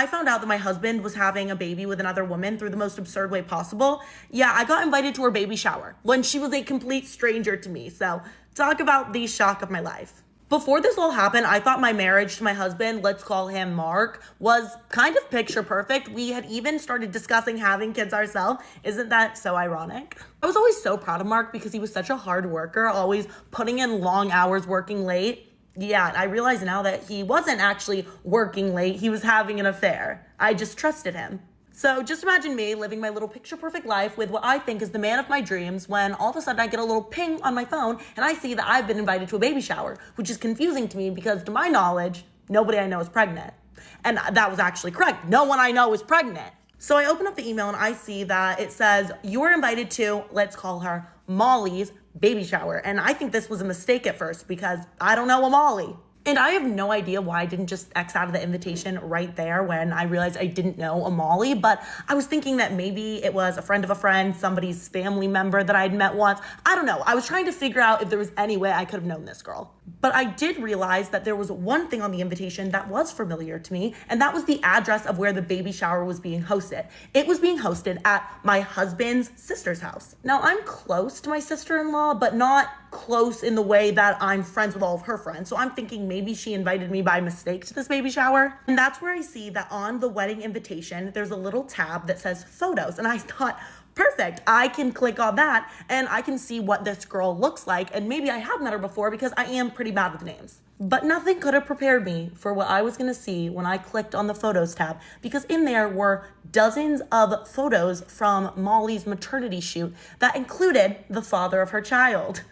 I found out that my husband was having a baby with another woman through the most absurd way possible. Yeah, I got invited to her baby shower when she was a complete stranger to me. So talk about the shock of my life. Before this all happened, I thought my marriage to my husband, let's call him Mark, was kind of picture perfect. We had even started discussing having kids ourselves. Isn't that so ironic? I was always so proud of Mark because he was such a hard worker, always putting in long hours, working late. Yeah, I realize now that he wasn't actually working late. He was having an affair. I just trusted him. So just imagine me living my little picture perfect life with what I think is the man of my dreams when all of a sudden I get a little ping on my phone and I see that I've been invited to a baby shower, which is confusing to me because to my knowledge, nobody I know is pregnant. And that was actually correct. No one I know is pregnant. So I open up the email and I see that it says, you are invited to, let's call her Molly's baby shower. And I think this was a mistake at first because I don't know a Molly. And I have no idea why I didn't just X out of the invitation right there when I realized I didn't know a Molly, but I was thinking that maybe it was a friend of a friend, somebody's family member that I'd met once. I don't know. I was trying to figure out if there was any way I could have known this girl. But I did realize that there was one thing on the invitation that was familiar to me, and that was the address of where the baby shower was being hosted. It was being hosted at my husband's sister's house. Now, I'm close to my sister-in-law, but not close in the way that I'm friends with all of her friends. So I'm thinking maybe she invited me by mistake to this baby shower. And that's where I see that on the wedding invitation, there's a little tab that says photos. And I thought, perfect, I can click on that and I can see what this girl looks like. And maybe I have met her before because I am pretty bad with names. But nothing could have prepared me for what I was gonna see when I clicked on the photos tab, because in there were dozens of photos from Molly's maternity shoot that included the father of her child.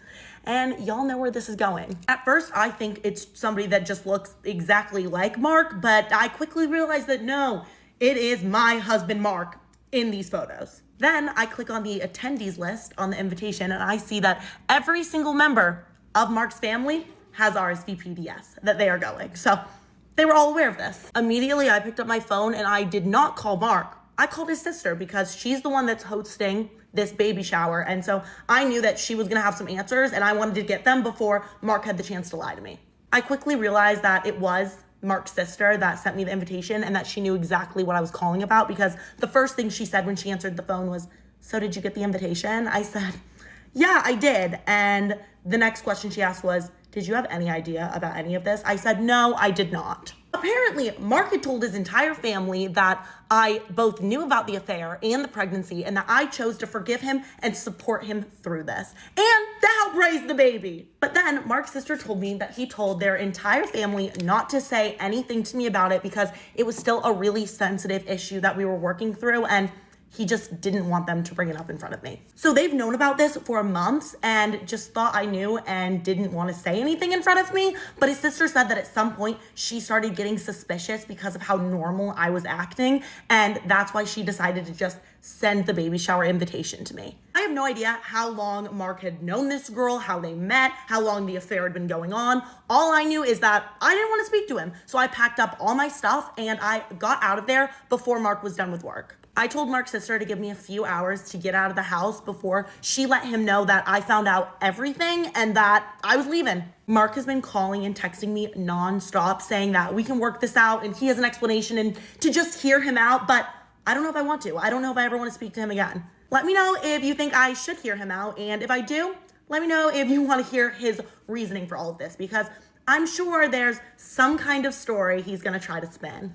And y'all know where this is going. At first, I think it's somebody that just looks exactly like Mark, but I quickly realized that no, it is my husband, Mark, in these photos. Then I click on the attendees list on the invitation and I see that every single member of Mark's family has RSVP'd yes, that they are going. So they were all aware of this. Immediately, I picked up my phone and I did not call Mark. I called his sister because she's the one that's hosting this baby shower. And so I knew that she was gonna have some answers and I wanted to get them before Mark had the chance to lie to me. I quickly realized that it was Mark's sister that sent me the invitation and that she knew exactly what I was calling about, because the first thing she said when she answered the phone was, "So did you get the invitation?" I said, "Yeah, I did." And the next question she asked was, "Did you have any idea about any of this?" I said, "No, I did not." Apparently, Mark had told his entire family that I both knew about the affair and the pregnancy and that I chose to forgive him and support him through this and to help raise the baby. But then Mark's sister told me that he told their entire family not to say anything to me about it because it was still a really sensitive issue that we were working through, and he just didn't want them to bring it up in front of me. So they've known about this for months and just thought I knew and didn't want to say anything in front of me. But his sister said that at some point she started getting suspicious because of how normal I was acting. And that's why she decided to just send the baby shower invitation to me. I have no idea how long Mark had known this girl, how they met, how long the affair had been going on. All I knew is that I didn't want to speak to him. So I packed up all my stuff and I got out of there before Mark was done with work. I told Mark's sister to give me a few hours to get out of the house before she let him know that I found out everything and that I was leaving. Mark has been calling and texting me nonstop saying that we can work this out and he has an explanation and to just hear him out, but I don't know if I want to. I don't know if I ever want to speak to him again. Let me know if you think I should hear him out, and if I do, let me know if you want to hear his reasoning for all of this, because I'm sure there's some kind of story he's going to try to spin.